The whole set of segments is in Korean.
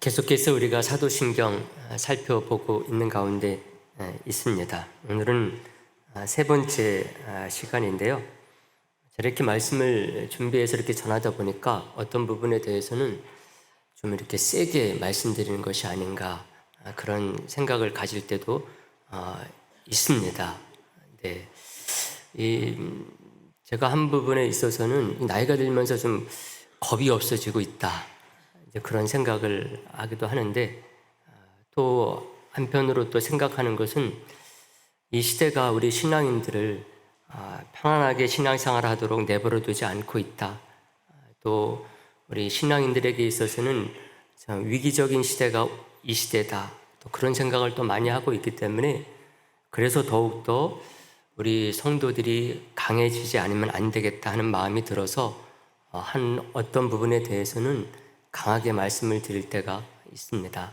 계속해서 우리가 사도신경 살펴보고 있는 가운데 있습니다. 오늘은 세 번째 시간인데요. 이렇게 말씀을 준비해서 이렇게 전하다 보니까 어떤 부분에 대해서는 좀 이렇게 세게 말씀드리는 것이 아닌가 그런 생각을 가질 때도 있습니다. 네. 제가 한 부분에 있어서는 나이가 들면서 좀 겁이 없어지고 있다. 그런 생각을 하기도 하는데 또 한편으로 또 생각하는 것은 이 시대가 우리 신앙인들을 편안하게 신앙생활을 하도록 내버려 두지 않고 있다. 또 우리 신앙인들에게 있어서는 위기적인 시대가 이 시대다. 또 그런 생각을 또 많이 하고 있기 때문에 그래서 더욱더 우리 성도들이 강해지지 않으면 안 되겠다 하는 마음이 들어서 어떤 부분에 대해서는 강하게 말씀을 드릴 때가 있습니다.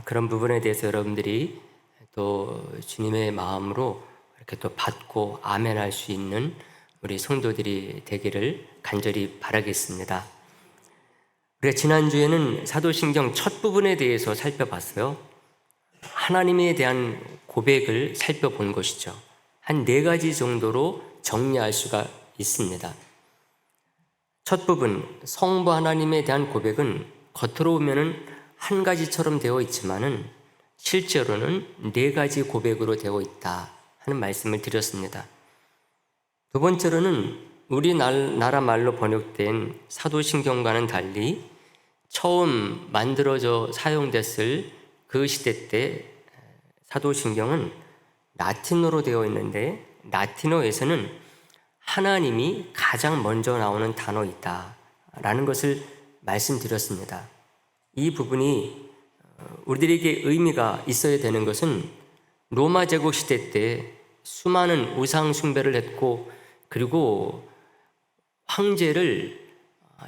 그런 부분에 대해서 여러분들이 또 주님의 마음으로 이렇게 또 받고 아멘할 수 있는 우리 성도들이 되기를 간절히 바라겠습니다. 우리가 지난주에는 사도신경 첫 부분에 대해서 살펴봤어요. 하나님에 대한 고백을 살펴본 것이죠. 한 4가지 정도로 정리할 수가 있습니다. 첫 부분, 성부 하나님에 대한 고백은 겉으로 보면은 한 가지처럼 되어 있지만은 실제로는 4가지 고백으로 되어 있다 하는 말씀을 드렸습니다. 두 번째로는 우리나라 말로 번역된 사도신경과는 달리 처음 만들어져 사용됐을 그 시대 때 사도신경은 라틴어로 되어 있는데 라틴어에서는 하나님이 가장 먼저 나오는 단어이다 라는 것을 말씀드렸습니다. 이 부분이 우리들에게 의미가 있어야 되는 것은 로마 제국 시대 때 수많은 우상 숭배를 했고 그리고 황제를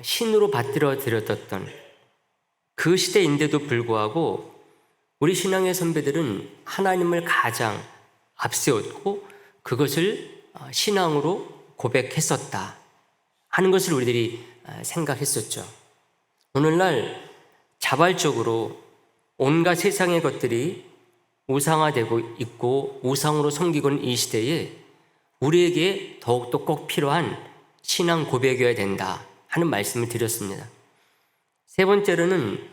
신으로 받들어 드렸던 그 시대인데도 불구하고 우리 신앙의 선배들은 하나님을 가장 앞세웠고 그것을 신앙으로 고백했었다 하는 것을 우리들이 생각했었죠. 오늘날 자발적으로 온갖 세상의 것들이 우상화되고 있고 우상으로 섬기고 있는 이 시대에 우리에게 더욱더 꼭 필요한 신앙 고백이어야 된다 하는 말씀을 드렸습니다. 세 번째로는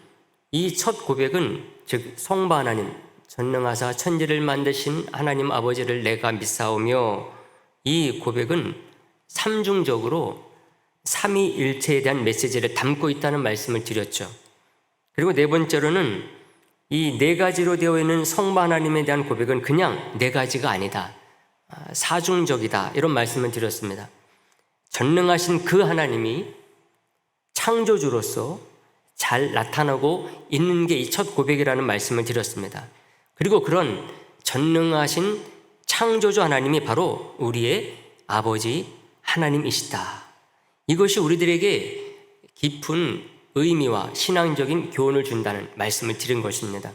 이 첫 고백은 즉 성부 하나님 전능하사 천지를 만드신 하나님 아버지를 내가 믿사오며 이 고백은 삼중적으로 삼위일체에 대한 메시지를 담고 있다는 말씀을 드렸죠. 그리고 네 번째로는 이 4가지로 되어 있는 성부 하나님에 대한 고백은 그냥 4가지가 아니다. 사중적이다. 이런 말씀을 드렸습니다. 전능하신 그 하나님이 창조주로서 잘 나타나고 있는 게 이 첫 고백이라는 말씀을 드렸습니다. 그리고 그런 전능하신 창조주 하나님이 바로 우리의 아버지 하나님이시다. 이것이 우리들에게 깊은 의미와 신앙적인 교훈을 준다는 말씀을 드린 것입니다.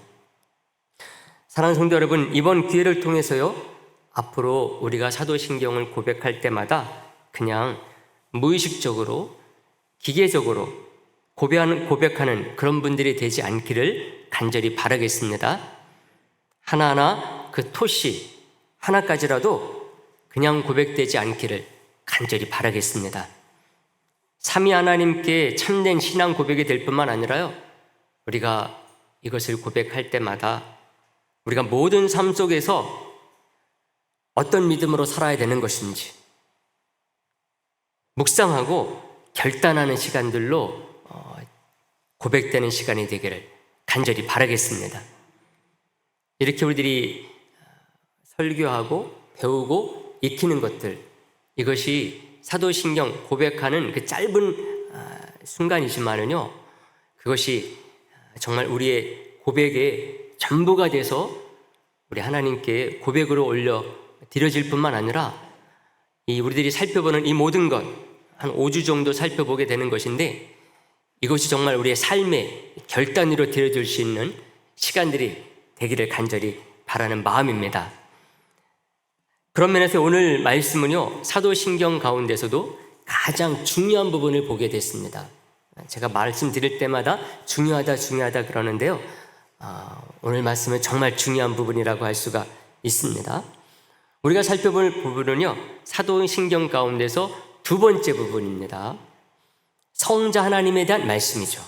사랑하는 성도 여러분, 이번 기회를 통해서요, 앞으로 우리가 사도신경을 고백할 때마다 그냥 무의식적으로, 기계적으로 고백하는 그런 분들이 되지 않기를 간절히 바라겠습니다. 하나하나 그 토시 하나까지라도 그냥 고백되지 않기를 간절히 바라겠습니다. 삼위 하나님께 참된 신앙 고백이 될 뿐만 아니라요, 우리가 이것을 고백할 때마다 우리가 모든 삶 속에서 어떤 믿음으로 살아야 되는 것인지 묵상하고 결단하는 시간들로 고백되는 시간이 되기를 간절히 바라겠습니다. 이렇게 우리들이 설교하고 배우고 익히는 것들, 이것이 사도신경 고백하는 그 짧은 순간이지만은요, 그것이 정말 우리의 고백의 전부가 돼서 우리 하나님께 고백으로 올려 드려질 뿐만 아니라 우리들이 살펴보는 이 모든 것, 한 5주 정도 살펴보게 되는 것인데 이것이 정말 우리의 삶의 결단으로 드려질 수 있는 시간들이 되기를 간절히 바라는 마음입니다. 그런 면에서 오늘 말씀은요, 사도신경 가운데서도 가장 중요한 부분을 보게 됐습니다. 제가 말씀드릴 때마다 중요하다 그러는데요. 오늘 말씀은 정말 중요한 부분이라고 할 수가 있습니다. 우리가 살펴볼 부분은요, 사도신경 가운데서 두 번째 부분입니다. 성자 하나님에 대한 말씀이죠.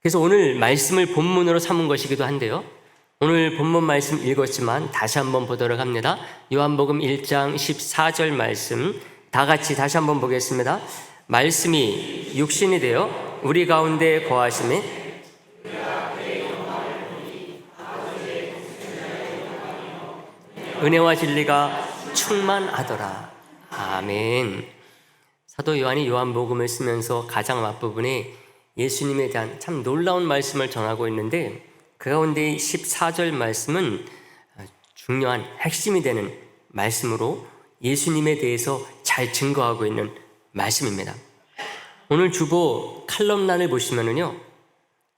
그래서 오늘 말씀을 본문으로 삼은 것이기도 한데요, 오늘 본문 말씀 읽었지만 다시 한번 보도록 합니다. 요한복음 1장 14절 말씀 다 같이 다시 한번 보겠습니다. 말씀이 육신이 되어 우리 가운데 거하심에 은혜와 진리가 충만하더라. 아멘. 사도 요한이 요한복음을 쓰면서 가장 앞부분에 예수님에 대한 참 놀라운 말씀을 전하고 있는데, 그 가운데 14절 말씀은 중요한 핵심이 되는 말씀으로 예수님에 대해서 잘 증거하고 있는 말씀입니다. 오늘 주보 칼럼란을 보시면은요,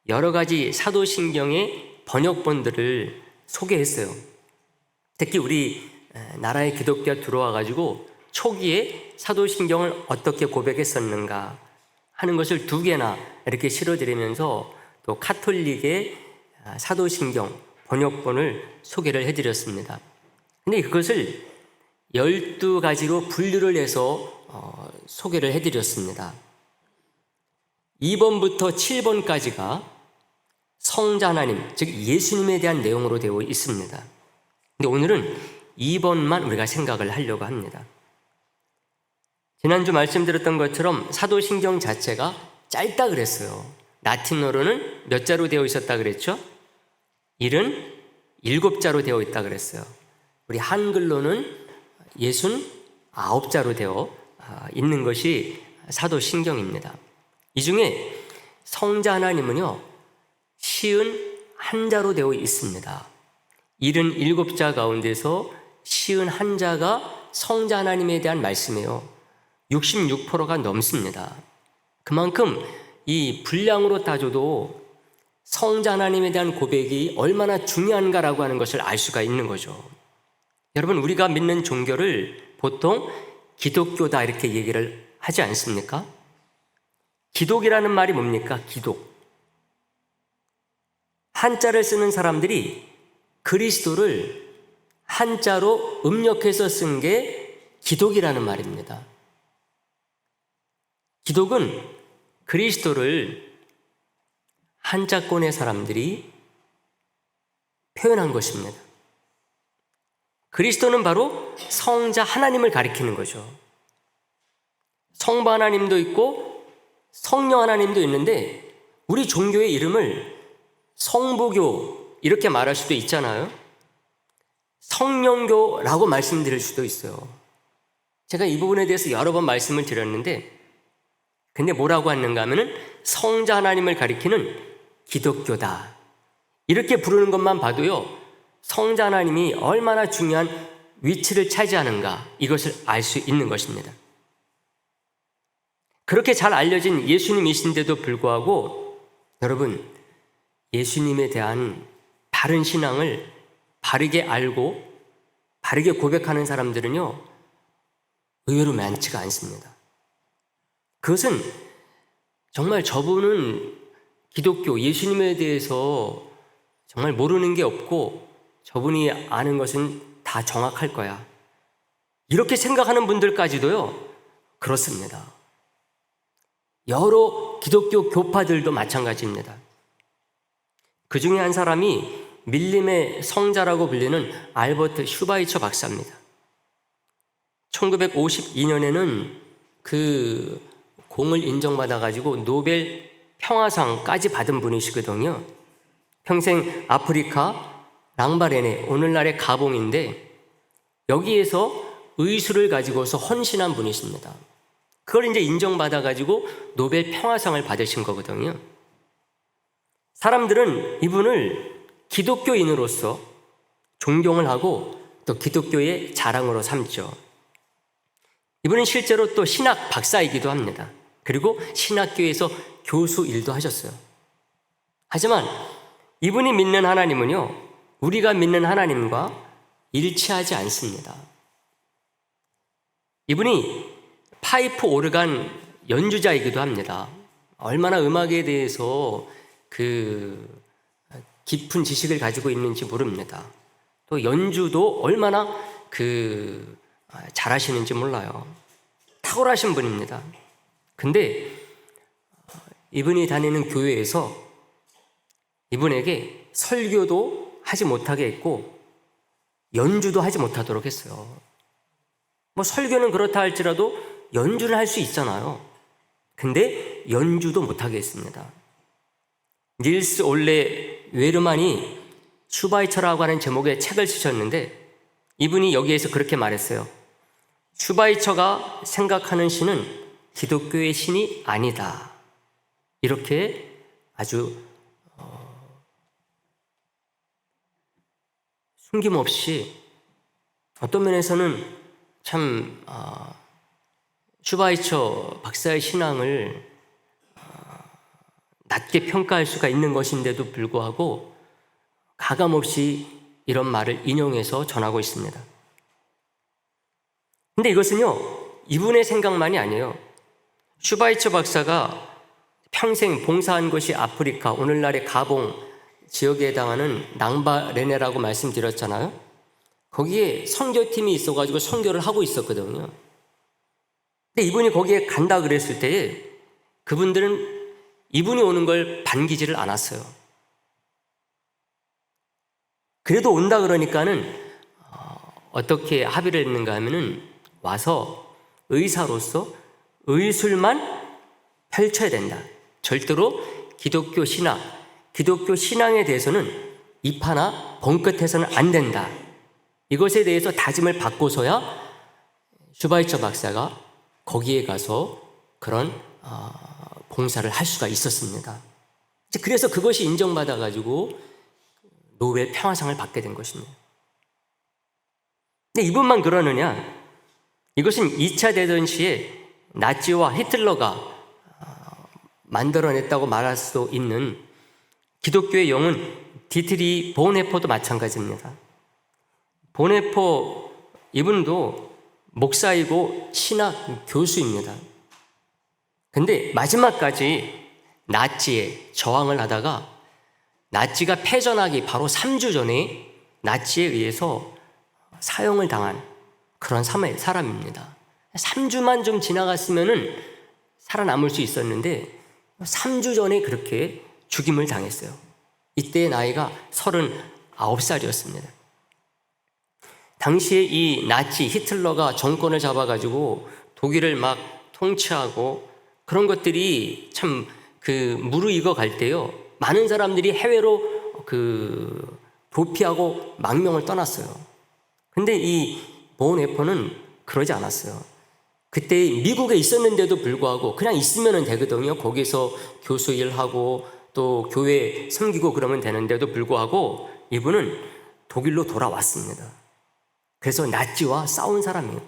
여러 가지 사도신경의 번역본들을 소개했어요. 특히 우리 나라의 기독교가 들어와가지고 초기에 사도신경을 어떻게 고백했었는가 하는 것을 두 개나 이렇게 실어드리면서 또 카톨릭의 사도신경 번역본을 소개를 해드렸습니다. 근데 그것을 12가지로 분류를 해서 소개를 해드렸습니다. 2번부터 7번까지가 성자 하나님, 즉 예수님에 대한 내용으로 되어 있습니다. 근데 오늘은 2번만 우리가 생각을 하려고 합니다. 지난주 말씀드렸던 것처럼 사도신경 자체가 짧다 그랬어요. 라틴어로는 몇 자로 되어 있었다 그랬죠? 77자로 되어 있다 그랬어요. 우리 한글로는 69자로 되어 있는 것이 사도신경입니다. 이 중에 성자 하나님은요, 51자로 되어 있습니다. 77자 가운데서 51자가 성자 하나님에 대한 말씀이에요. 66%가 넘습니다. 그만큼 이 분량으로 따져도 성자 하나님에 대한 고백이 얼마나 중요한가라고 하는 것을 알 수가 있는 거죠. 여러분, 우리가 믿는 종교를 보통 기독교다 이렇게 얘기를 하지 않습니까? 기독이라는 말이 뭡니까? 기독. 한자를 쓰는 사람들이 그리스도를 한자로 음력해서 쓴 게 기독이라는 말입니다. 기독은 그리스도를 한자권의 사람들이 표현한 것입니다. 그리스도는 바로 성자 하나님을 가리키는 거죠. 성부 하나님도 있고 성령 하나님도 있는데, 우리 종교의 이름을 성부교 이렇게 말할 수도 있잖아요. 성령교라고 말씀드릴 수도 있어요. 제가 이 부분에 대해서 여러 번 말씀을 드렸는데, 근데 뭐라고 하는가 하면은 성자 하나님을 가리키는 기독교다 이렇게 부르는 것만 봐도요, 성자 하나님이 얼마나 중요한 위치를 차지하는가 이것을 알 수 있는 것입니다. 그렇게 잘 알려진 예수님이신데도 불구하고 여러분, 예수님에 대한 바른 신앙을 바르게 알고 바르게 고백하는 사람들은요, 의외로 많지가 않습니다. 그것은 정말 저분은 기독교, 예수님에 대해서 정말 모르는 게 없고 저분이 아는 것은 다 정확할 거야, 이렇게 생각하는 분들까지도요 그렇습니다. 여러 기독교 교파들도 마찬가지입니다. 그 중에 한 사람이 밀림의 성자라고 불리는 알버트 슈바이처 박사입니다. 1952년에는 그 공을 인정받아가지고 노벨 평화상까지 받은 분이시거든요. 평생 아프리카 랑바렌의 오늘날의 가봉인데 여기에서 의술을 가지고서 헌신한 분이십니다. 그걸 이제 인정받아가지고 노벨 평화상을 받으신 거거든요. 사람들은 이분을 기독교인으로서 존경을 하고 또 기독교의 자랑으로 삼죠. 이분은 실제로 또 신학 박사이기도 합니다. 그리고 신학교에서 교수 일도 하셨어요. 하지만 이분이 믿는 하나님은요, 우리가 믿는 하나님과 일치하지 않습니다. 이분이 파이프 오르간 연주자이기도 합니다. 얼마나 음악에 대해서 그 깊은 지식을 가지고 있는지 모릅니다. 또 연주도 얼마나 잘하시는지 몰라요. 탁월하신 분입니다. 근데 이분이 다니는 교회에서 이분에게 설교도 하지 못하게 했고 연주도 하지 못하도록 했어요. 뭐 설교는 그렇다 할지라도 연주를 할 수 있잖아요. 근데 연주도 못하게 했습니다. 닐스 올레 웨르만이 슈바이처라고 하는 제목의 책을 쓰셨는데 이분이 여기에서 그렇게 말했어요. 슈바이처가 생각하는 신은 기독교의 신이 아니다. 이렇게 아주 숨김없이 어떤 면에서는 참 슈바이처 박사의 신앙을 낮게 평가할 수가 있는 것인데도 불구하고 가감없이 이런 말을 인용해서 전하고 있습니다. 근데 이것은요, 이분의 생각만이 아니에요. 슈바이처 박사가 평생 봉사한 곳이 아프리카, 오늘날의 가봉 지역에 해당하는 낭바레네라고 말씀드렸잖아요. 거기에 선교팀이 있어가지고 선교를 하고 있었거든요. 근데 이분이 거기에 간다 그랬을 때에 그분들은 이분이 오는 걸 반기지를 않았어요. 그래도 온다 그러니까는 어떻게 합의를 했는가 하면은 와서 의사로서 의술만 펼쳐야 된다. 절대로 기독교 신앙에 대해서는 입하나 번긋해서는 안 된다. 이것에 대해서 다짐을 받고서야 슈바이처 박사가 거기에 가서 그런 봉사를 할 수가 있었습니다. 그래서 그것이 인정받아가지고 노벨 평화상을 받게 된 것입니다. 근데 이분만 그러느냐? 이것은 2차 대전 시에 나치와 히틀러가 만들어냈다고 말할 수 있는 기독교의 영은 디트리 보네퍼도 마찬가지입니다. 보네퍼 이분도 목사이고 신학 교수입니다. 근데 마지막까지 나치에 저항을 하다가 나치가 패전하기 바로 3주 전에 나치에 의해서 사형을 당한 그런 사람입니다. 3주만 좀 지나갔으면은 살아남을 수 있었는데 3주 전에 그렇게 죽임을 당했어요. 이때의 나이가 39살이었습니다. 당시에 이 나치 히틀러가 정권을 잡아가지고 독일을 막 통치하고 그런 것들이 참 무르익어 갈 때요. 많은 사람들이 해외로 도피하고 망명을 떠났어요. 근데 이 보네퍼는 그러지 않았어요. 그때 미국에 있었는데도 불구하고 그냥 있으면 되거든요. 거기서 교수 일하고 또 교회 섬기고 그러면 되는데도 불구하고 이분은 독일로 돌아왔습니다. 그래서 나치와 싸운 사람이에요.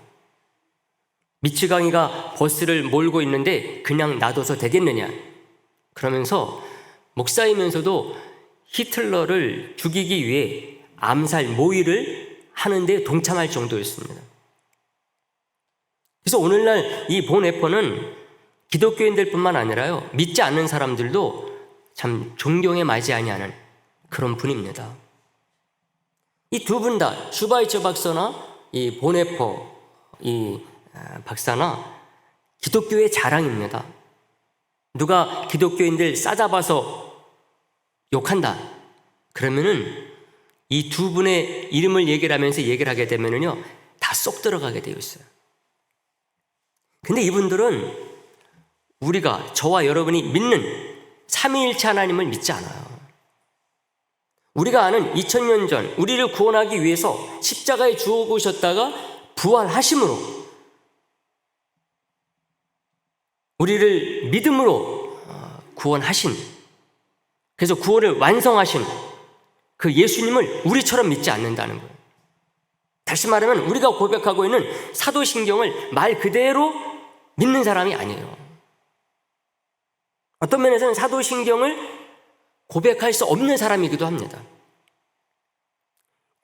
미치광이가 버스를 몰고 있는데 그냥 놔둬서 되겠느냐? 그러면서 목사이면서도 히틀러를 죽이기 위해 암살 모의를 하는데 동참할 정도였습니다. 그래서 오늘날 이 보네퍼는 기독교인들 뿐만 아니라요, 믿지 않는 사람들도 참 존경에 맞지 아니하는 그런 분입니다. 이 두 분 다 슈바이처 박사나 이 보네퍼 이 박사나 기독교의 자랑입니다. 누가 기독교인들 싸잡아서 욕한다 그러면은 이 두 분의 이름을 얘기를 하면서 얘기를 하게 되면은요 다 쏙 들어가게 되어 있어요. 근데 이분들은 저와 여러분이 믿는 삼위일체 하나님을 믿지 않아요. 우리가 아는 2000년 전 우리를 구원하기 위해서 십자가에 죽으셨다가 부활하심으로 우리를 믿음으로 구원하신, 그래서 구원을 완성하신 그 예수님을 우리처럼 믿지 않는다는 거예요. 다시 말하면 우리가 고백하고 있는 사도신경을 말 그대로 믿는 사람이 아니에요. 어떤 면에서는 사도신경을 고백할 수 없는 사람이기도 합니다.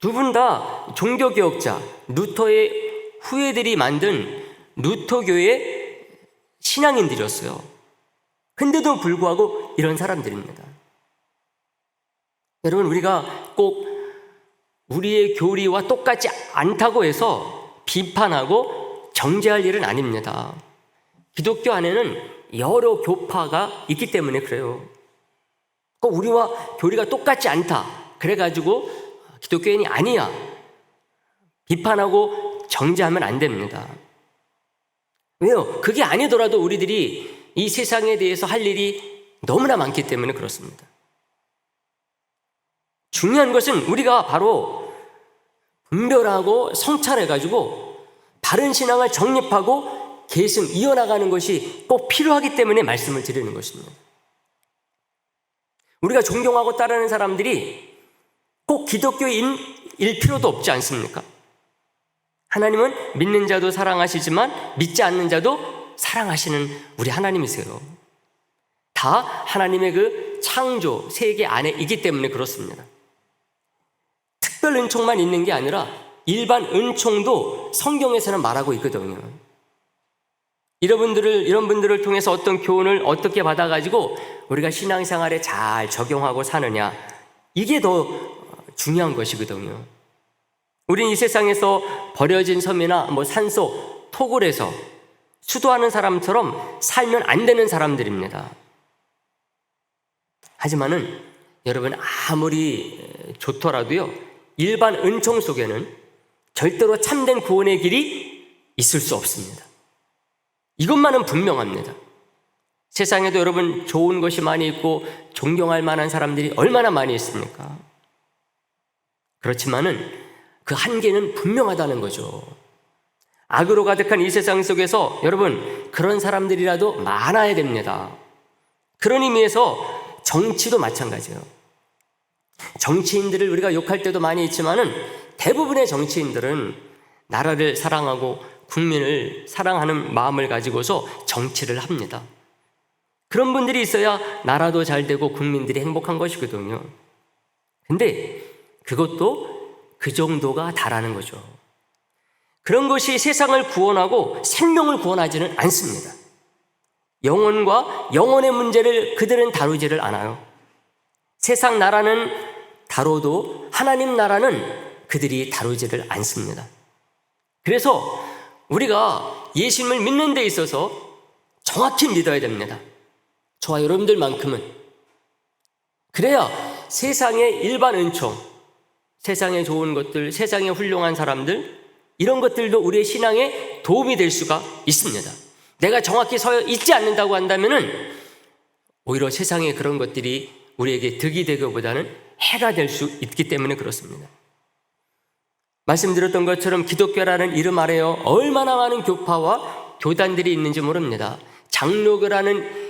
두 분 다 종교개혁자, 루터의 후예들이 만든 루터교의 신앙인들이었어요. 근데도 불구하고 이런 사람들입니다. 여러분, 우리가 꼭 우리의 교리와 똑같지 않다고 해서 비판하고 정죄할 일은 아닙니다. 기독교 안에는 여러 교파가 있기 때문에 그래요. 꼭 우리와 교리가 똑같지 않다 그래가지고 기독교인이 아니야 비판하고 정죄하면 안 됩니다. 왜요? 그게 아니더라도 우리들이 이 세상에 대해서 할 일이 너무나 많기 때문에 그렇습니다. 중요한 것은 우리가 바로 분별하고 성찰해가지고 바른 신앙을 정립하고 계승 이어나가는 것이 꼭 필요하기 때문에 말씀을 드리는 것입니다. 우리가 존경하고 따르는 사람들이 꼭 기독교인일 필요도 없지 않습니까? 하나님은 믿는 자도 사랑하시지만 믿지 않는 자도 사랑하시는 우리 하나님이세요. 다 하나님의 그 창조 세계 안에 있기 때문에 그렇습니다. 특별 은총만 있는 게 아니라 일반 은총도 성경에서는 말하고 있거든요. 이런 분들을 통해서 어떤 교훈을 어떻게 받아가지고 우리가 신앙생활에 잘 적용하고 사느냐, 이게 더 중요한 것이거든요. 우린 이 세상에서 버려진 섬이나 산속, 토굴에서 수도하는 사람처럼 살면 안 되는 사람들입니다. 하지만은 여러분, 아무리 좋더라도요, 일반 은총 속에는 절대로 참된 구원의 길이 있을 수 없습니다. 이것만은 분명합니다. 세상에도 여러분 좋은 것이 많이 있고 존경할 만한 사람들이 얼마나 많이 있습니까? 그렇지만은 그 한계는 분명하다는 거죠. 악으로 가득한 이 세상 속에서 여러분 그런 사람들이라도 많아야 됩니다. 그런 의미에서 정치도 마찬가지예요. 정치인들을 우리가 욕할 때도 많이 있지만은 대부분의 정치인들은 나라를 사랑하고 국민을 사랑하는 마음을 가지고서 정치를 합니다. 그런 분들이 있어야 나라도 잘 되고 국민들이 행복한 것이거든요. 근데 그것도 그 정도가 다라는 거죠. 그런 것이 세상을 구원하고 생명을 구원하지는 않습니다. 영혼과 영혼의 문제를 그들은 다루지를 않아요. 세상 나라는 다뤄도 하나님 나라는 그들이 다루지를 않습니다. 그래서 우리가 예수님을 믿는 데 있어서 정확히 믿어야 됩니다. 저와 여러분들만큼은. 그래야 세상의 일반 은총, 세상에 좋은 것들, 세상에 훌륭한 사람들, 이런 것들도 우리의 신앙에 도움이 될 수가 있습니다. 내가 정확히 서 있지 않는다고 한다면은 오히려 세상의 그런 것들이 우리에게 득이 되기보다는 해가 될 수 있기 때문에 그렇습니다. 말씀드렸던 것처럼 기독교라는 이름 아래요 얼마나 많은 교파와 교단들이 있는지 모릅니다. 장로교라는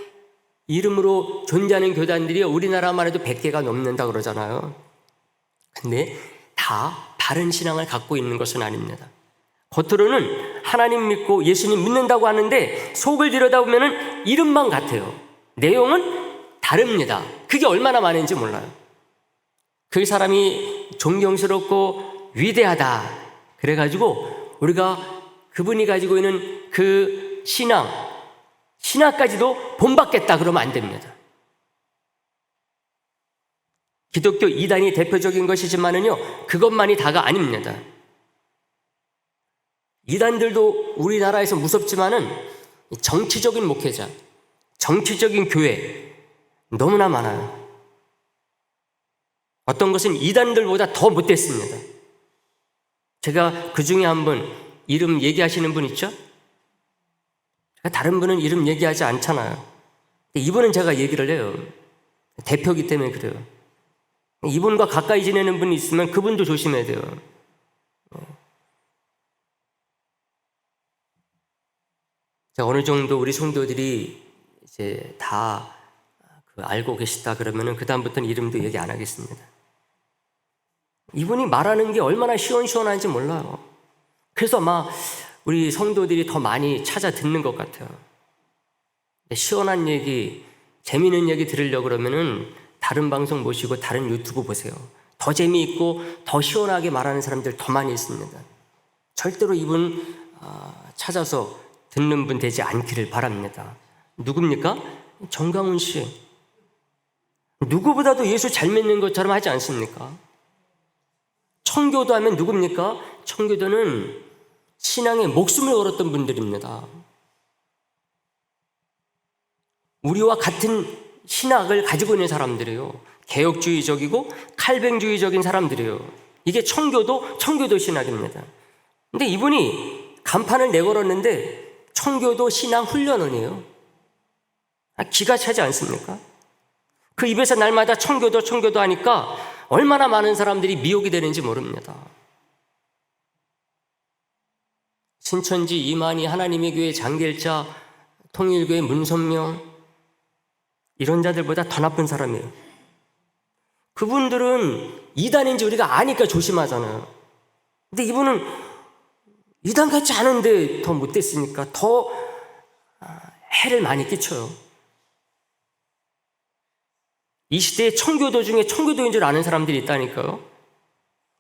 이름으로 존재하는 교단들이 우리나라만 해도 100개가 넘는다 그러잖아요. 근데 다 바른 신앙을 갖고 있는 것은 아닙니다. 겉으로는 하나님 믿고 예수님 믿는다고 하는데 속을 들여다보면 이름만 같아요. 내용은 다릅니다. 그게 얼마나 많은지 몰라요. 그 사람이 존경스럽고 위대하다 그래가지고 우리가 그분이 가지고 있는 그 신앙까지도 본받겠다 그러면 안 됩니다. 기독교 이단이 대표적인 것이지만은요, 그것만이 다가 아닙니다. 이단들도 우리나라에서 무섭지만은 정치적인 목회자, 정치적인 교회 너무나 많아요. 어떤 것은 이단들보다 더 못됐습니다. 제가 그 중에 한 분 이름 얘기하시는 분 있죠? 다른 분은 이름 얘기하지 않잖아요. 이분은 제가 얘기를 해요. 대표이기 때문에 그래요. 이분과 가까이 지내는 분이 있으면 그분도 조심해야 돼요. 어느 정도 우리 성도들이 이제 다 알고 계시다 그러면은 그다음부터는 이름도 얘기 안 하겠습니다. 이분이 말하는 게 얼마나 시원시원한지 몰라요. 그래서 막 우리 성도들이 더 많이 찾아 듣는 것 같아요. 시원한 얘기, 재미있는 얘기 들으려고 그러면은 다른 방송 모시고 다른 유튜브 보세요. 더 재미있고 더 시원하게 말하는 사람들 더 많이 있습니다. 절대로 이분 찾아서 듣는 분 되지 않기를 바랍니다. 누굽니까? 정강훈 씨, 누구보다도 예수 잘 믿는 것처럼 하지 않습니까? 청교도 하면 누굽니까? 청교도는 신앙에 목숨을 걸었던 분들입니다. 우리와 같은 신학을 가지고 있는 사람들이에요. 개혁주의적이고 칼뱅주의적인 사람들이에요. 이게 청교도 신학입니다. 근데 이분이 간판을 내걸었는데 청교도 신앙 훈련원이에요. 기가 차지 않습니까? 그 입에서 날마다 청교도 하니까 얼마나 많은 사람들이 미혹이 되는지 모릅니다. 신천지, 이만희, 하나님의 교회, 장길자, 통일교회, 문선명 이런 자들보다 더 나쁜 사람이에요. 그분들은 이단인지 우리가 아니까 조심하잖아요. 근데 이분은 이단 같지 않은데 더 못됐으니까 더 해를 많이 끼쳐요. 이 시대에 청교도 중에 청교도인 줄 아는 사람들이 있다니까요.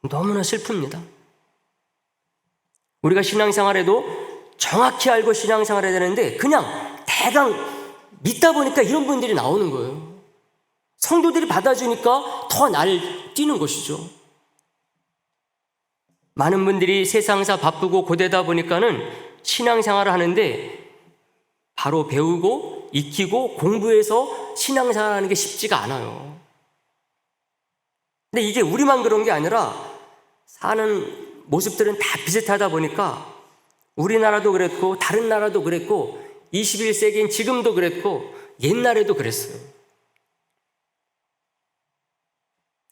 너무나 슬픕니다. 우리가 신앙생활에도 정확히 알고 신앙생활해야 되는데 그냥 대강 믿다 보니까 이런 분들이 나오는 거예요. 성도들이 받아주니까 더 날 뛰는 것이죠. 많은 분들이 세상사 바쁘고 고되다 보니까는 신앙생활을 하는데 바로 배우고 익히고 공부해서 신앙생활하는 게 쉽지가 않아요. 근데 이게 우리만 그런 게 아니라 사는 모습들은 다 비슷하다 보니까 우리나라도 그랬고 다른 나라도 그랬고 21세기인 지금도 그랬고 옛날에도 그랬어요.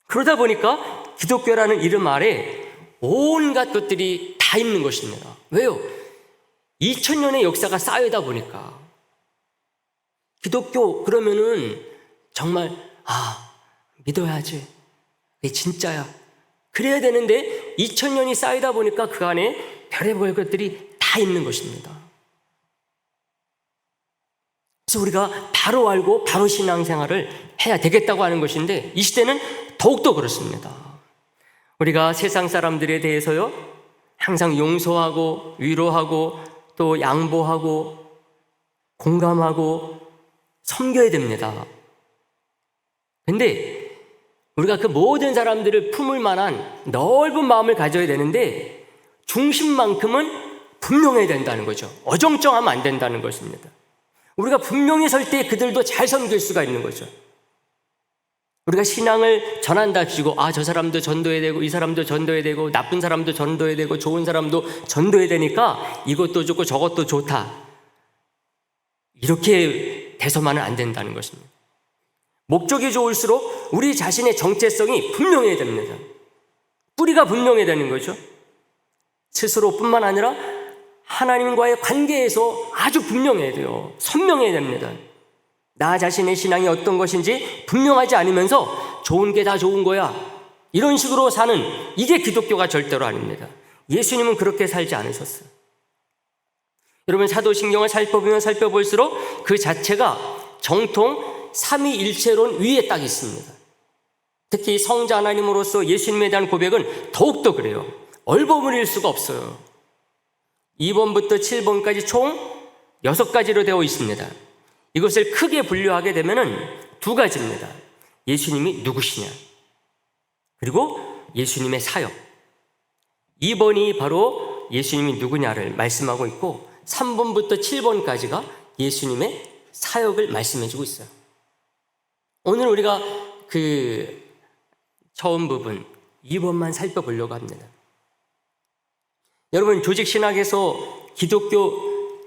그러다 보니까 기독교라는 이름 아래 온갖 것들이 다 있는 것입니다. 왜요? 2000년의 역사가 쌓이다 보니까 기독교 그러면은 정말 믿어야지, 이게 진짜야, 그래야 되는데 2000년이 쌓이다 보니까 그 안에 별의별 것들이 다 있는 것입니다. 그래서 우리가 바로 알고 바로 신앙생활을 해야 되겠다고 하는 것인데 이 시대는 더욱더 그렇습니다. 우리가 세상 사람들에 대해서요 항상 용서하고 위로하고 또 양보하고 공감하고 섬겨야 됩니다. 근데 우리가 그 모든 사람들을 품을 만한 넓은 마음을 가져야 되는데 중심만큼은 분명해야 된다는 거죠. 어정쩡하면 안 된다는 것입니다. 우리가 분명히 설 때 그들도 잘 섬길 수가 있는 거죠. 우리가 신앙을 전한답시고 저 사람도 전도해야 되고 이 사람도 전도해야 되고 나쁜 사람도 전도해야 되고 좋은 사람도 전도해야 되니까 이것도 좋고 저것도 좋다, 이렇게 돼서만은 안 된다는 것입니다. 목적이 좋을수록 우리 자신의 정체성이 분명해야 됩니다. 뿌리가 분명해야 되는 거죠. 스스로뿐만 아니라 하나님과의 관계에서 아주 분명해야 돼요. 선명해야 됩니다. 나 자신의 신앙이 어떤 것인지 분명하지 않으면서 좋은 게 다 좋은 거야, 이런 식으로 사는 이게 기독교가 절대로 아닙니다. 예수님은 그렇게 살지 않으셨어요. 여러분 사도신경을 살펴보면 살펴볼수록 그 자체가 정통 삼위일체론 위에 딱 있습니다. 특히 성자 하나님으로서 예수님에 대한 고백은 더욱더 그래요. 얼버무릴 수가 없어요. 2번부터 7번까지 총 6가지로 되어 있습니다. 이것을 크게 분류하게 되면은 2가지입니다. 예수님이 누구시냐, 그리고 예수님의 사역. 2번이 바로 예수님이 누구냐를 말씀하고 있고 3번부터 7번까지가 예수님의 사역을 말씀해 주고 있어요. 오늘 우리가 그 처음 부분 2번만 살펴보려고 합니다. 여러분 조직신학에서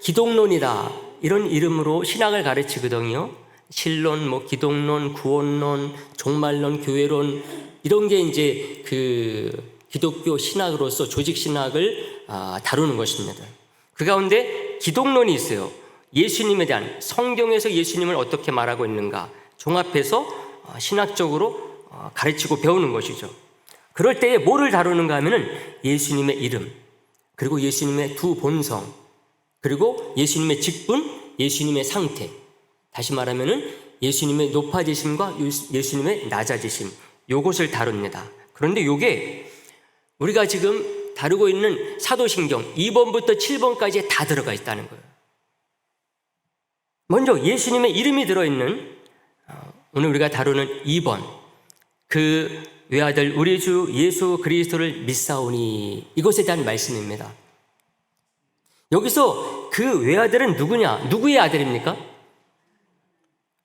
기독론이다 이런 이름으로 신학을 가르치거든요. 신론, 기독론, 구원론, 종말론, 교회론, 이런 게 이제 그 기독교 신학으로서 조직신학을 다루는 것입니다. 그 가운데 기독론이 있어요. 예수님에 대한, 성경에서 예수님을 어떻게 말하고 있는가 종합해서 신학적으로 가르치고 배우는 것이죠. 그럴 때에 뭐를 다루는가 하면은 예수님의 이름, 그리고 예수님의 두 본성, 그리고 예수님의 직분, 예수님의 상태, 다시 말하면은 예수님의 높아지심과 예수님의 낮아지심, 요것을 다룹니다. 그런데 요게 우리가 지금 다루고 있는 사도신경 2번부터 7번까지에 다 들어가 있다는 거예요. 먼저 예수님의 이름이 들어있는 오늘 우리가 다루는 2번 그 외아들 우리 주 예수 그리스도를 믿사오니 이것에 대한 말씀입니다. 여기서 그 외아들은 누구냐? 누구의 아들입니까?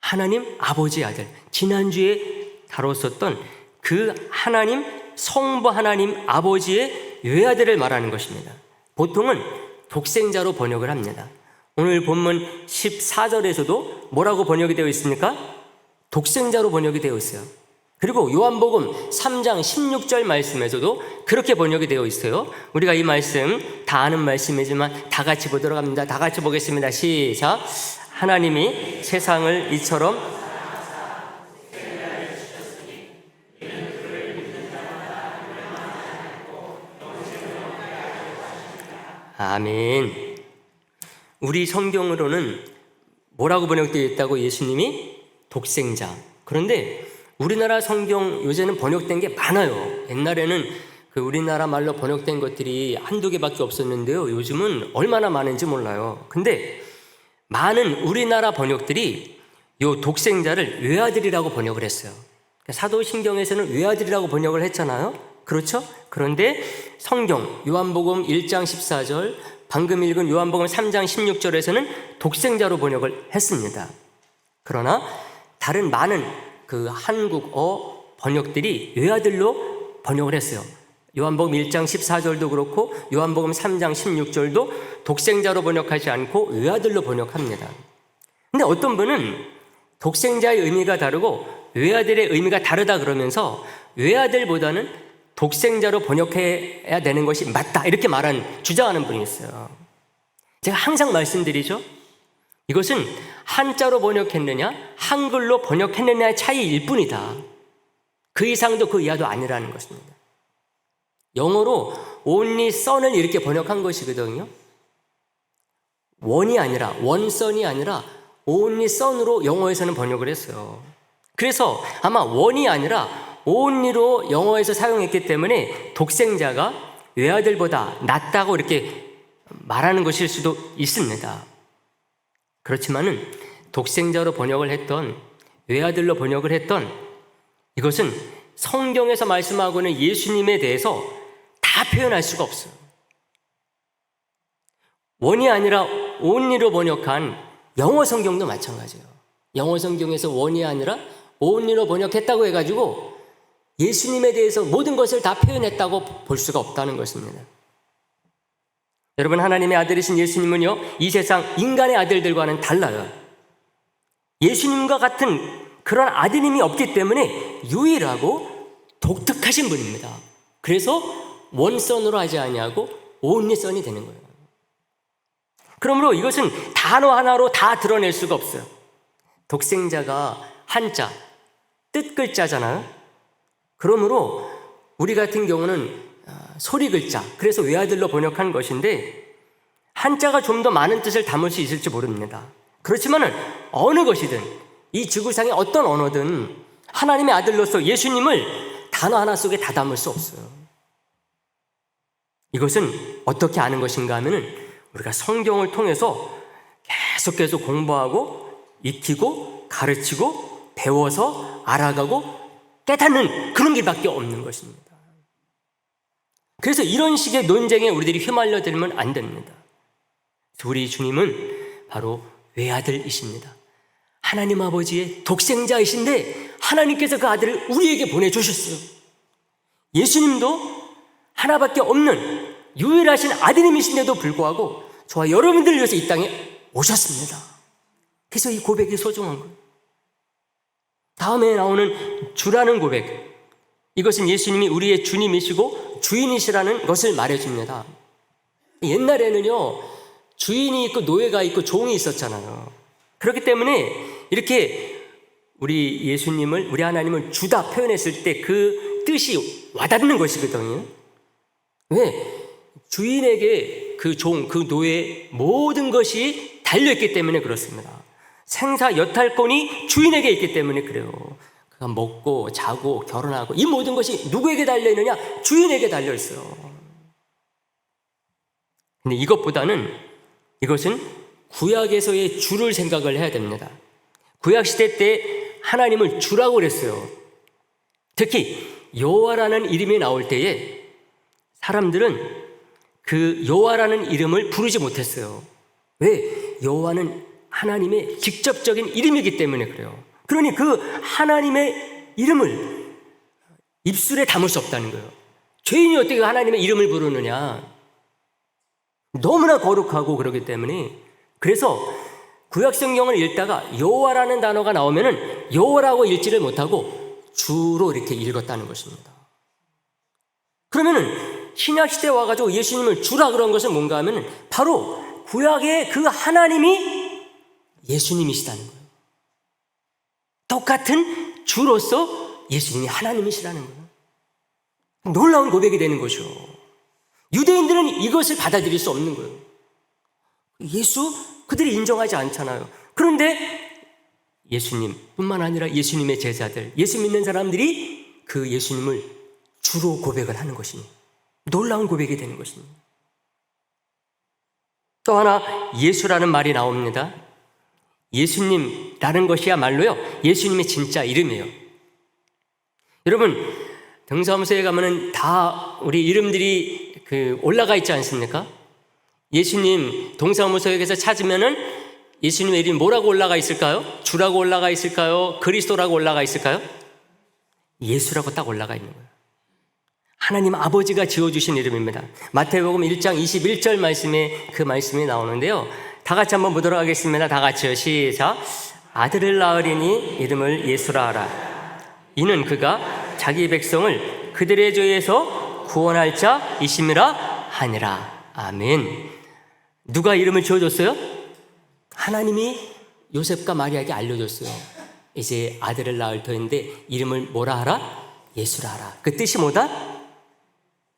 하나님 아버지의 아들. 지난주에 다뤘었던 그 하나님 성부 하나님 아버지의 외아들을 말하는 것입니다. 보통은 독생자로 번역을 합니다. 오늘 본문 14절에서도 뭐라고 번역이 되어 있습니까? 독생자로 번역이 되어 있어요. 그리고 요한복음 3장 16절 말씀에서도 그렇게 번역이 되어 있어요. 우리가 이 말씀 다 아는 말씀이지만 다 같이 보도록 합니다. 다 같이 보겠습니다. 시작. 하나님이 세상을 이처럼 아멘. 우리 성경으로는 뭐라고 번역되어 있다고? 예수님이 독생자. 그런데 우리나라 성경 요새는 번역된 게 많아요. 옛날에는 그 우리나라 말로 번역된 것들이 한두 개밖에 없었는데요. 요즘은 얼마나 많은지 몰라요. 근데 많은 우리나라 번역들이 요 독생자를 외아들이라고 번역을 했어요. 사도신경에서는 외아들이라고 번역을 했잖아요. 그렇죠? 그런데 성경 요한복음 1장 14절 방금 읽은 요한복음 3장 16절에서는 독생자로 번역을 했습니다. 그러나 다른 많은 그 한국어 번역들이 외아들로 번역을 했어요. 요한복음 1장 14절도 그렇고 요한복음 3장 16절도 독생자로 번역하지 않고 외아들로 번역합니다. 근데 어떤 분은 독생자의 의미가 다르고 외아들의 의미가 다르다 그러면서 외아들보다는 독생자로 번역해야 되는 것이 맞다 이렇게 주장하는 분이 있어요. 제가 항상 말씀드리죠. 이것은 한자로 번역했느냐 한글로 번역했느냐의 차이일 뿐이다. 그 이상도 그 이하도 아니라는 것입니다. 영어로 only son을 이렇게 번역한 것이거든요. 원이 아니라 원선이 아니라 only son으로 영어에서는 번역을 했어요. 그래서 아마 원이 아니라 only로 영어에서 사용했기 때문에 독생자가 외아들보다 낫다고 이렇게 말하는 것일 수도 있습니다. 그렇지만은 독생자로 번역을 했던 외아들로 번역을 했던 이것은 성경에서 말씀하고 있는 예수님에 대해서 다 표현할 수가 없어요. 원이 아니라 only로 번역한 영어 성경도 마찬가지예요. 영어 성경에서 원이 아니라 only로 번역했다고 해가지고 예수님에 대해서 모든 것을 다 표현했다고 볼 수가 없다는 것입니다. 여러분, 하나님의 아들이신 예수님은요, 이 세상 인간의 아들들과는 달라요. 예수님과 같은 그런 아드님이 없기 때문에 유일하고 독특하신 분입니다. 그래서 원선으로 하지 아니하고 온리선이 되는 거예요. 그러므로 이것은 단어 하나로 다 드러낼 수가 없어요. 독생자가 한자, 뜻 글자잖아요. 그러므로 우리 같은 경우는 소리 글자, 그래서 외아들로 번역한 것인데 한자가 좀 더 많은 뜻을 담을 수 있을지 모릅니다. 그렇지만 어느 것이든 이 지구상의 어떤 언어든 하나님의 아들로서 예수님을 단어 하나 속에 다 담을 수 없어요. 이것은 어떻게 아는 것인가 하면은 우리가 성경을 통해서 계속 공부하고 익히고 가르치고 배워서 알아가고 깨닫는 그런 길밖에 없는 것입니다. 그래서 이런 식의 논쟁에 우리들이 휘말려들면 안 됩니다. 우리 주님은 바로 외아들이십니다. 하나님 아버지의 독생자이신데 하나님께서 그 아들을 우리에게 보내주셨어요. 예수님도 하나밖에 없는 유일하신 아드님이신데도 불구하고 저와 여러분들을 위해서 이 땅에 오셨습니다. 그래서 이 고백이 소중한 거예요. 다음에 나오는 주라는 고백, 이것은 예수님이 우리의 주님이시고 주인이시라는 것을 말해줍니다. 옛날에는요, 주인이 있고 노예가 있고 종이 있었잖아요. 그렇기 때문에 이렇게 우리 예수님을, 우리 하나님을 주다 표현했을 때 그 뜻이 와닿는 것이거든요. 왜? 주인에게 그 종, 그 노예 모든 것이 달려있기 때문에 그렇습니다. 생사 여탈권이 주인에게 있기 때문에 그래요. 그가 먹고 자고 결혼하고 이 모든 것이 누구에게 달려있느냐? 주인에게 달려있어요. 근데 이것보다는 이것은 구약에서의 주를 생각을 해야 됩니다. 구약 시대 때 하나님을 주라고 그랬어요. 특히 여호와라는 이름이 나올 때에 사람들은 그 여호와라는 이름을 부르지 못했어요. 왜? 여호와는 하나님의 직접적인 이름이기 때문에 그래요. 그러니 그 하나님의 이름을 입술에 담을 수 없다는 거예요. 죄인이 어떻게 하나님의 이름을 부르느냐. 너무나 거룩하고 그러기 때문에. 그래서 구약 성경을 읽다가 여호와라는 단어가 나오면은 여호와라고 읽지를 못하고 주로 이렇게 읽었다는 것입니다. 그러면은 신약 시대에 와가지고 예수님을 주라 그런 것은 뭔가 하면은 바로 구약의 그 하나님이 예수님이시다는 거예요. 똑같은 주로서 예수님이 하나님이시라는 거예요. 놀라운 고백이 되는 거죠. 유대인들은 이것을 받아들일 수 없는 거예요. 예수 그들이 인정하지 않잖아요. 그런데 예수님뿐만 아니라 예수님의 제자들, 예수 믿는 사람들이 그 예수님을 주로 고백을 하는 것이니 놀라운 고백이 되는 것입니다. 또 하나 예수라는 말이 나옵니다. 예수님라는 것이야말로요 예수님의 진짜 이름이에요. 여러분 동사무소에 가면은 다 우리 이름들이 올라가 있지 않습니까? 예수님 동사무소에 가서 찾으면은 예수님의 이름이 뭐라고 올라가 있을까요? 주라고 올라가 있을까요? 그리스도라고 올라가 있을까요? 예수라고 딱 올라가 있는 거예요. 하나님 아버지가 지어주신 이름입니다. 마태복음 1장 21절 말씀에 그 말씀이 나오는데요. 다 같이 한번 보도록 하겠습니다. 다 같이요. 시작. 아들을 낳으리니 이름을 예수라 하라. 이는 그가 자기 백성을 그들의 죄에서 구원할 자이심이라 하니라. 아멘. 누가 이름을 지어줬어요? 하나님이 요셉과 마리아에게 알려줬어요. 이제 아들을 낳을 터인데 이름을 뭐라 하라? 예수라 하라. 그 뜻이 뭐다?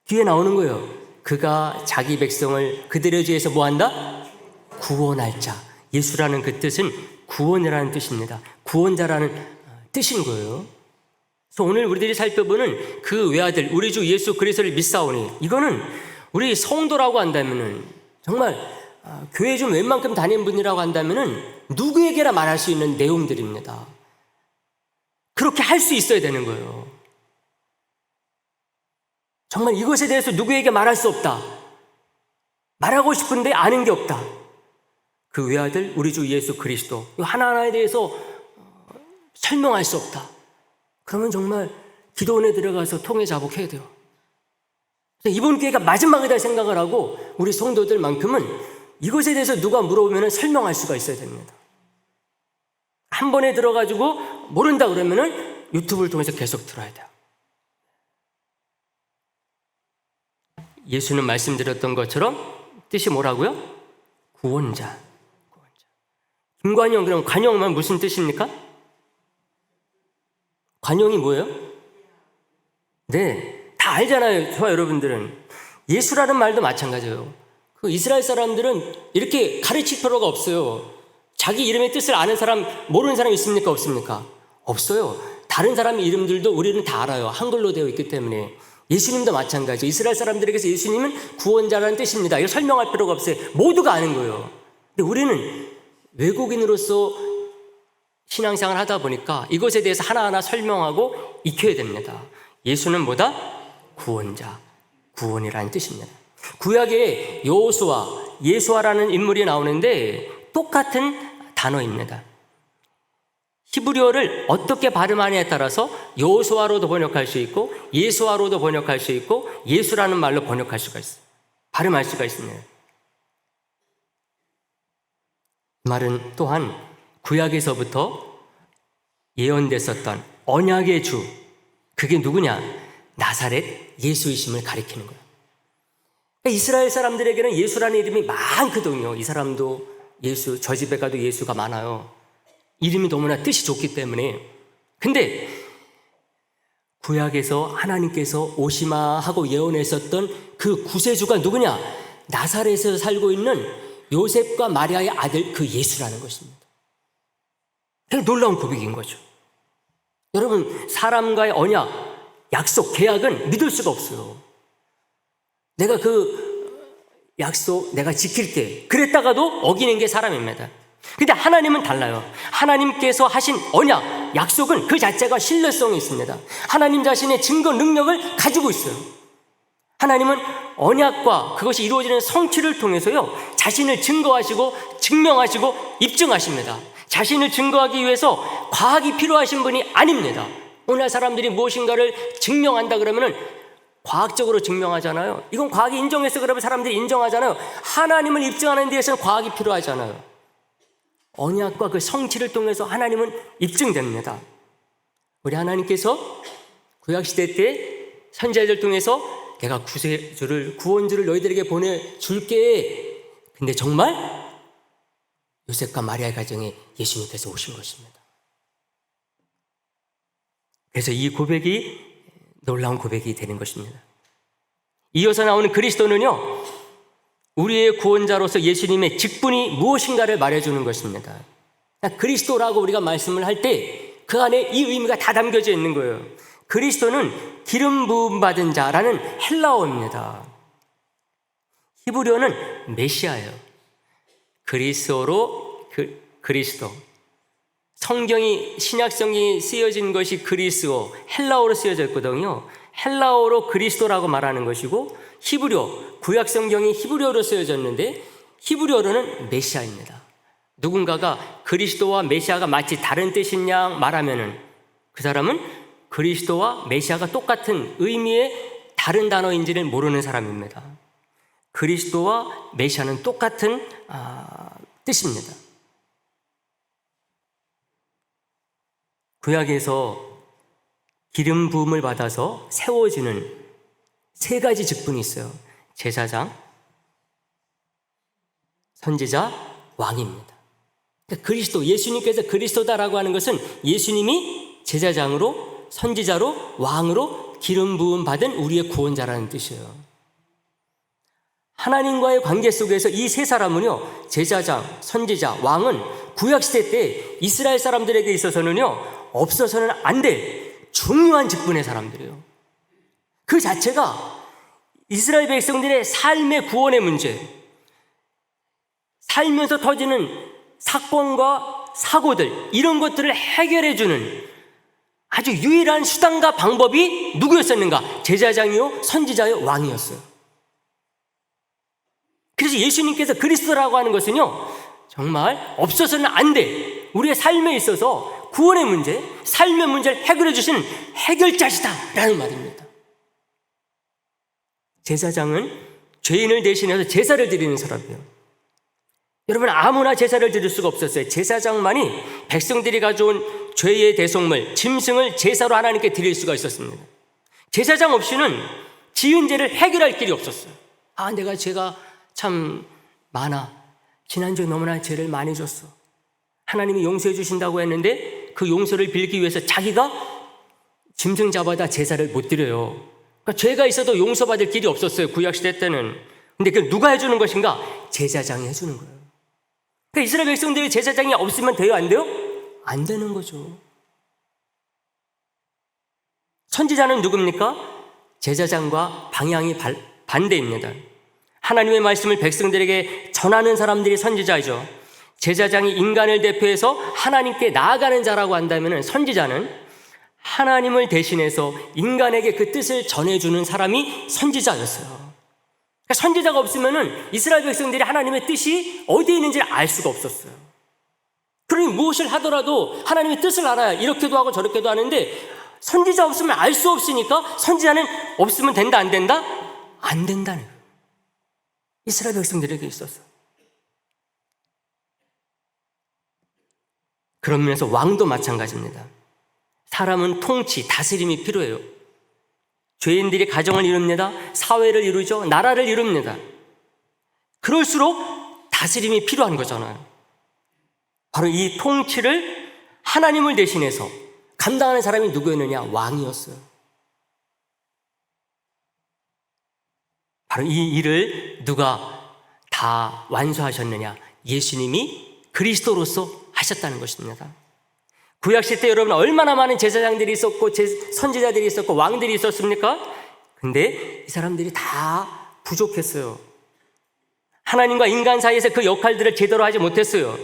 뒤에 나오는 거예요. 그가 자기 백성을 그들의 죄에서 뭐한다? 구원할 자. 예수라는 그 뜻은 구원이라는 뜻입니다. 구원자라는 뜻인 거예요. 그래서 오늘 우리들이 살펴보는 그 외아들 우리 주 예수 그리스도를 믿사오니 이거는 우리 성도라고 한다면은 정말 교회 좀 웬만큼 다니는 분이라고 한다면은 누구에게나 말할 수 있는 내용들입니다. 그렇게 할 수 있어야 되는 거예요. 정말 이것에 대해서 누구에게 말할 수 없다. 말하고 싶은데 아는 게 없다. 그 외아들 우리 주 예수 그리스도 하나하나에 대해서 설명할 수 없다. 그러면 정말 기도원에 들어가서 통해 자복해야 돼요. 이번 기회가 마지막이다 생각을 하고 우리 성도들만큼은 이것에 대해서 누가 물어보면 설명할 수가 있어야 됩니다. 한 번에 들어가지고 모른다 그러면은 유튜브를 통해서 계속 들어야 돼요. 예수는 말씀드렸던 것처럼 뜻이 뭐라고요? 구원자. 김관영, 그럼 관영은 무슨 뜻입니까? 관영이 뭐예요? 네, 다 알잖아요. 저와 여러분들은. 예수라는 말도 마찬가지예요. 그 이스라엘 사람들은 이렇게 가르칠 필요가 없어요. 자기 이름의 뜻을 아는 사람, 모르는 사람 있습니까? 없습니까? 없어요. 다른 사람의 이름들도 우리는 다 알아요. 한글로 되어 있기 때문에. 예수님도 마찬가지죠. 이스라엘 사람들에게서 예수님은 구원자라는 뜻입니다. 이거 설명할 필요가 없어요. 모두가 아는 거예요. 근데 우리는 외국인으로서 신앙생활을 하다 보니까 이것에 대해서 하나하나 설명하고 익혀야 됩니다. 예수는 뭐다? 구원자, 구원이라는 뜻입니다. 구약에 여호수아, 예수아라는 인물이 나오는데 똑같은 단어입니다. 히브리어를 어떻게 발음하느냐에 따라서 여호수아로도 번역할 수 있고 예수아로도 번역할 수 있고 예수라는 말로 번역할 수가 있어요. 발음할 수가 있습니다. 말은 또한 구약에서부터 예언됐었던 언약의 주, 그게 누구냐? 나사렛 예수이심을 가리키는 거예요. 이스라엘 사람들에게는 예수라는 이름이 많거든요. 이 사람도 예수, 저 집에 가도 예수가 많아요. 이름이 너무나 뜻이 좋기 때문에. 근데 구약에서 하나님께서 오시마 하고 예언했었던 그 구세주가 누구냐? 나사렛에서 살고 있는 요셉과 마리아의 아들 그 예수라는 것입니다. 놀라운 고백인 거죠. 여러분, 사람과의 언약, 약속, 계약은 믿을 수가 없어요. 내가 그 약속 내가 지킬게. 그랬다가도 어기는 게 사람입니다. 근데 하나님은 달라요. 하나님께서 하신 언약, 약속은 그 자체가 신뢰성이 있습니다. 하나님 자신의 증거 능력을 가지고 있어요. 하나님은 언약과 그것이 이루어지는 성취를 통해서요, 자신을 증거하시고 증명하시고 입증하십니다. 자신을 증거하기 위해서 과학이 필요하신 분이 아닙니다. 오늘 사람들이 무엇인가를 증명한다 그러면은 과학적으로 증명하잖아요. 이건 과학이 인정해서 그러면 사람들이 인정하잖아요. 하나님을 입증하는 데에서는 과학이 필요하잖아요. 언약과 그 성취를 통해서 하나님은 입증됩니다. 우리 하나님께서 구약시대 때 선지자들 통해서 내가 구세주를, 구원주를 너희들에게 보내줄게. 근데 정말 요셉과 마리아의 가정에 예수님께서 오신 것입니다. 그래서 이 고백이 놀라운 고백이 되는 것입니다. 이어서 나오는 그리스도는요, 우리의 구원자로서 예수님의 직분이 무엇인가를 말해주는 것입니다. 그리스도라고 우리가 말씀을 할 때 그 안에 이 의미가 다 담겨져 있는 거예요. 그리스도는 기름 부음 받은 자라는 헬라어입니다. 히브리어는 메시아예요. 그리스어로 그리스도. 성경이, 신약성경이 쓰여진 것이 그리스어, 헬라어로 쓰여져 있거든요. 헬라어로 그리스도라고 말하는 것이고, 히브리어, 구약 성경이 히브리어로 쓰여졌는데 히브리어로는 메시아입니다. 누군가가 그리스도와 메시아가 마치 다른 뜻인 양 말하면은 그 사람은 그리스도와 메시아가 똑같은 의미의 다른 단어인지를 모르는 사람입니다. 그리스도와 메시아는 똑같은 뜻입니다. 구약에서 기름 부음을 받아서 세워지는 세 가지 직분이 있어요. 제사장, 선지자, 왕입니다. 그러니까 그리스도, 예수님께서 그리스도다라고 하는 것은 예수님이 제사장으로, 선지자로, 왕으로 기름 부음 받은 우리의 구원자라는 뜻이에요. 하나님과의 관계 속에서 이 세 사람은요, 제사장, 선지자, 왕은 구약시대 때 이스라엘 사람들에게 있어서는요, 없어서는 안 될 중요한 직분의 사람들이에요. 그 자체가 이스라엘 백성들의 삶의 구원의 문제, 살면서 터지는 사건과 사고들, 이런 것들을 해결해주는 아주 유일한 수단과 방법이 누구였었는가? 제사장이요, 선지자요, 왕이었어요. 그래서 예수님께서 그리스도라고 하는 것은요, 정말 없어서는 안 돼. 우리의 삶에 있어서 구원의 문제, 삶의 문제를 해결해 주시는 해결자시다라는 말입니다. 제사장은 죄인을 대신해서 제사를 드리는 사람이에요. 여러분, 아무나 제사를 드릴 수가 없었어요. 제사장만이 백성들이 가져온 죄의 대속물, 짐승을 제사로 하나님께 드릴 수가 있었습니다. 제사장 없이는 지은 죄를 해결할 길이 없었어요. 내가 죄가 참 많아. 지난주에 너무나 죄를 많이 졌어. 하나님이 용서해 주신다고 했는데 그 용서를 빌기 위해서 자기가 짐승 잡아다 제사를 못 드려요. 그러니까 죄가 있어도 용서받을 길이 없었어요, 구약시대 때는. 근데 그걸 누가 해주는 것인가? 제사장이 해주는 거예요. 그러니까 이스라엘 백성들이 제사장이 없으면 돼요, 안 돼요? 안 되는 거죠. 선지자는 누굽니까? 제사장과 방향이 반대입니다. 하나님의 말씀을 백성들에게 전하는 사람들이 선지자이죠. 제사장이 인간을 대표해서 하나님께 나아가는 자라고 한다면 선지자는 하나님을 대신해서 인간에게 그 뜻을 전해주는 사람이 선지자였어요. 그러니까 선지자가 없으면 이스라엘 백성들이 하나님의 뜻이 어디에 있는지를 알 수가 없었어요. 그러니 무엇을 하더라도 하나님의 뜻을 알아야 이렇게도 하고 저렇게도 하는데, 선지자 없으면 알 수 없으니까 선지자는 없으면 된다, 안 된다? 안 된다는 거예요. 이스라엘 백성들에게 있었어요. 그런 면에서 왕도 마찬가지입니다. 사람은 통치, 다스림이 필요해요. 죄인들이 가정을 이룹니다. 사회를 이루죠. 나라를 이룹니다. 그럴수록 다스림이 필요한 거잖아요. 바로 이 통치를 하나님을 대신해서 감당하는 사람이 누구였느냐? 왕이었어요. 바로 이 일을 누가 다 완수하셨느냐? 예수님이 그리스도로서 하셨다는 것입니다. 구약시대 때 여러분 얼마나 많은 제사장들이 있었고 선지자들이 있었고 왕들이 있었습니까? 근데 이 사람들이 다 부족했어요. 하나님과 인간 사이에서 그 역할들을 제대로 하지 못했어요.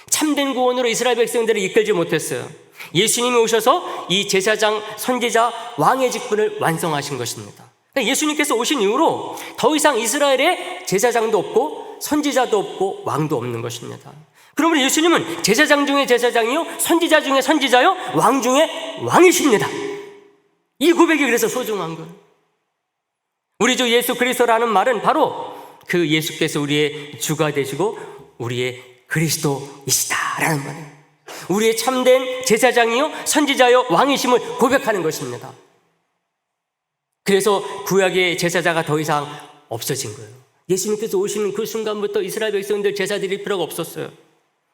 참된 구원으로 이스라엘 백성들을 이끌지 못했어요. 예수님이 오셔서 이 제사장, 선지자, 왕의 직분을 완성하신 것입니다. 그러니까 예수님께서 오신 이후로 더 이상 이스라엘에 제사장도 없고 선지자도 없고 왕도 없는 것입니다. 그러므로 예수님은 제사장 중에 제사장이요, 선지자 중에 선지자요, 왕 중에 왕이십니다. 이 고백이 그래서 소중한 거예요. 우리 주 예수 그리스도라는 말은 바로 그 예수께서 우리의 주가 되시고 우리의 그리스도이시다라는 말이에요. 우리의 참된 제사장이요, 선지자요, 왕이심을 고백하는 것입니다. 그래서 구약의 제사자가 더 이상 없어진 거예요. 예수님께서 오시는 그 순간부터 이스라엘 백성들 제사 드릴 필요가 없었어요.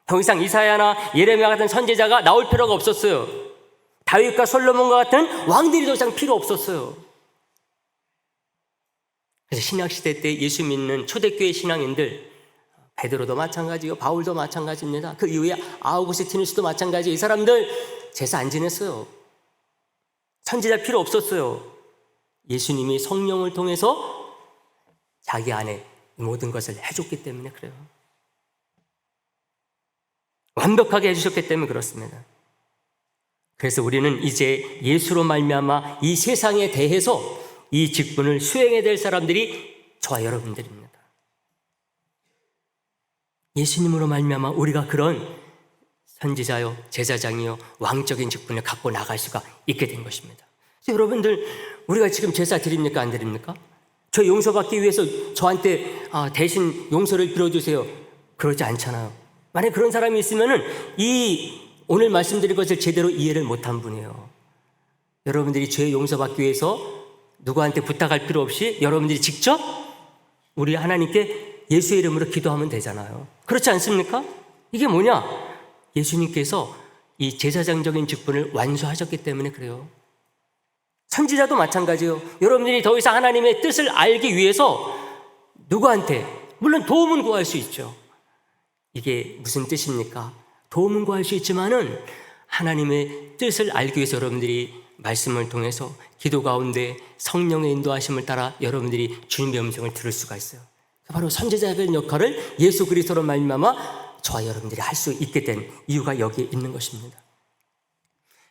더 이상 이사야나 예레미야 같은 선지자가 나올 필요가 없었어요. 다윗과 솔로몬과 같은 왕들이 더 이상 필요 없었어요. 그래서 신약시대 때 예수 믿는 초대교회 신앙인들, 베드로도 마찬가지요, 바울도 마찬가지입니다. 그 이후에 아우구스티누스도 마찬가지. 이 사람들 제사 안 지냈어요. 선지자 필요 없었어요. 예수님이 성령을 통해서 자기 안에 모든 것을 해줬기 때문에 그래요. 완벽하게 해주셨기 때문에 그렇습니다. 그래서 우리는 이제 예수로 말미암아 이 세상에 대해서 이 직분을 수행해야 될 사람들이 저와 여러분들입니다. 예수님으로 말미암아 우리가 그런 선지자요, 제사장이요, 왕적인 직분을 갖고 나갈 수가 있게 된 것입니다. 여러분들, 우리가 지금 제사 드립니까, 안 드립니까? 저 용서받기 위해서 저한테 대신 용서를 빌어주세요, 그러지 않잖아요. 만약 그런 사람이 있으면은 이 오늘 말씀드린 것을 제대로 이해를 못한 분이에요. 여러분들이 죄 용서받기 위해서 누구한테 부탁할 필요 없이 여러분들이 직접 우리 하나님께 예수의 이름으로 기도하면 되잖아요. 그렇지 않습니까? 이게 뭐냐? 예수님께서 이 제사장적인 직분을 완수하셨기 때문에 그래요. 선지자도 마찬가지예요. 여러분들이 더 이상 하나님의 뜻을 알기 위해서 누구한테, 물론 도움은 구할 수 있죠. 이게 무슨 뜻입니까? 도움은 구할 수 있지만은 하나님의 뜻을 알기 위해서 여러분들이 말씀을 통해서 기도 가운데 성령의 인도하심을 따라 여러분들이 주님의 음성을 들을 수가 있어요. 바로 선지자의 역할을 예수 그리스도로 말미암아 저와 여러분들이 할 수 있게 된 이유가 여기에 있는 것입니다.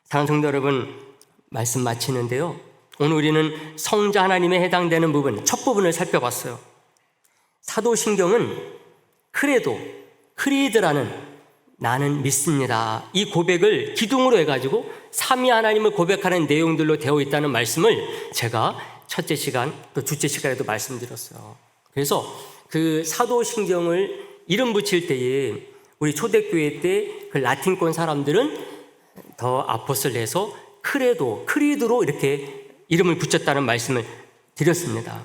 사랑하는 성도 여러분, 말씀 마치는데요, 오늘 우리는 성자 하나님에 해당되는 부분, 첫 부분을 살펴봤어요. 사도신경은 크리드라는 나는 믿습니다, 이 고백을 기둥으로 해가지고 삼위 하나님을 고백하는 내용들로 되어 있다는 말씀을 제가 첫째 시간 또 둘째 시간에도 말씀드렸어요. 그래서 그 사도신경을 이름 붙일 때에 우리 초대교회 때 그 라틴권 사람들은 더 아포스를 해서 크리드로 이렇게 이름을 붙였다는 말씀을 드렸습니다.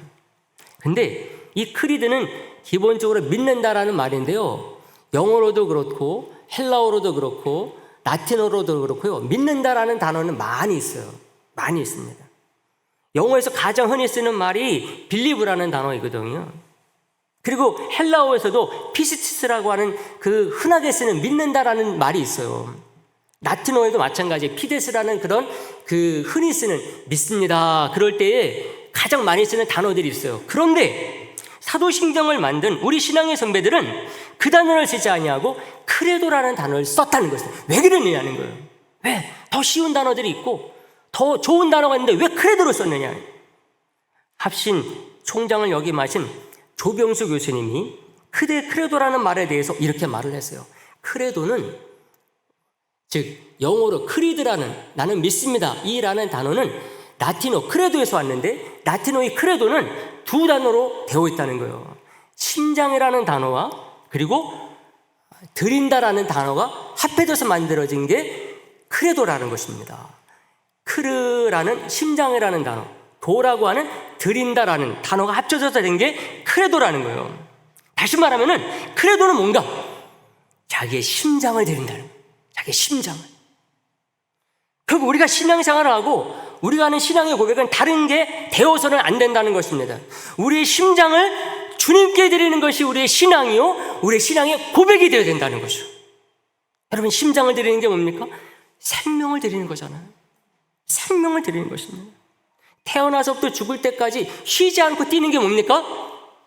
근데 이 크리드는 기본적으로 믿는다라는 말인데요, 영어로도 그렇고 헬라어로도 그렇고 라틴어로도 그렇고요, 믿는다라는 단어는 많이 있어요. 많이 있습니다. 영어에서 가장 흔히 쓰는 말이 believe라는 단어이거든요. 그리고 헬라어에서도 피스티스라고 하는 그 흔하게 쓰는 믿는다라는 말이 있어요. 라틴어에도 마찬가지예요. 피데스라는 그런 그 흔히 쓰는 믿습니다, 그럴 때에 가장 많이 쓰는 단어들이 있어요. 그런데 사도신경을 만든 우리 신앙의 선배들은 그 단어를 쓰지 아니하고 크레도라는 단어를 썼다는 것이에요. 왜 그러느냐는 거예요. 왜? 더 쉬운 단어들이 있고 더 좋은 단어가 있는데 왜 크레도를 썼느냐. 합신 총장을 역임하신 조병수 교수님이 크레도라는 말에 대해서 이렇게 말을 했어요. 크레도는, 즉 영어로 크리드라는, 나는 믿습니다, 이라는 단어는 라틴어 크레도에서 왔는데 라틴어의 크레도는 두 단어로 되어 있다는 거예요. 심장이라는 단어와 그리고 드린다라는 단어가 합해져서 만들어진 게 크레도라는 것입니다. 크르라는 심장이라는 단어, 도라고 하는 드린다라는 단어가 합쳐져서 된 게 크레도라는 거예요. 다시 말하면은 크레도는 뭔가 자기의 심장을 드린다는 거예요. 자기의 심장을. 결국 우리가 신앙생활을 하고 우리가 하는 신앙의 고백은 다른 게 되어서는 안 된다는 것입니다. 우리의 심장을 주님께 드리는 것이 우리의 신앙이요, 우리의 신앙의 고백이 되어야 된다는 것이죠. 여러분, 심장을 드리는 게 뭡니까? 생명을 드리는 거잖아요. 생명을 드리는 것입니다. 태어나서부터 죽을 때까지 쉬지 않고 뛰는 게 뭡니까?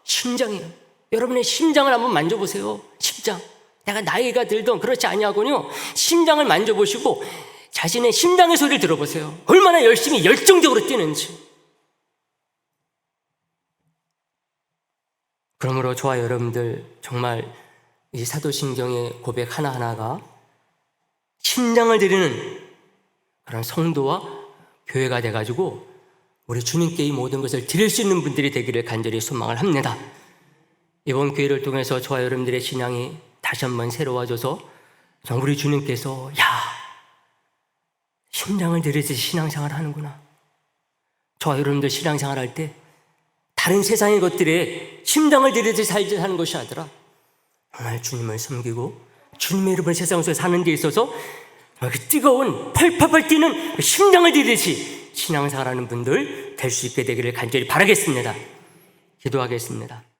심장이에요. 여러분의 심장을 한번 만져보세요. 심장. 내가 나이가 들던 그렇지 아니하군요. 심장을 만져보시고 자신의 심장의 소리를 들어보세요. 얼마나 열심히 열정적으로 뛰는지. 그러므로 저와 여러분들 정말 이 사도신경의 고백 하나하나가 심장을 드리는 그런 성도와 교회가 돼가지고 우리 주님께 이 모든 것을 드릴 수 있는 분들이 되기를 간절히 소망을 합니다. 이번 기회를 통해서 저와 여러분들의 신앙이 다시 한번 새로워져서 우리 주님께서 심장을 들이듯이 신앙생활을 하는구나. 저와 여러분들 신앙생활할 때 다른 세상의 것들에 심장을 들이듯이 살지 하는 것이 아니라 정말 주님을 섬기고 주님의 이름을 세상 속에 사는 데 있어서 그 뜨거운 펄펄펄 뛰는 그 심장을 들이듯이 신앙생활하는 분들 될 수 있게 되기를 간절히 바라겠습니다. 기도하겠습니다.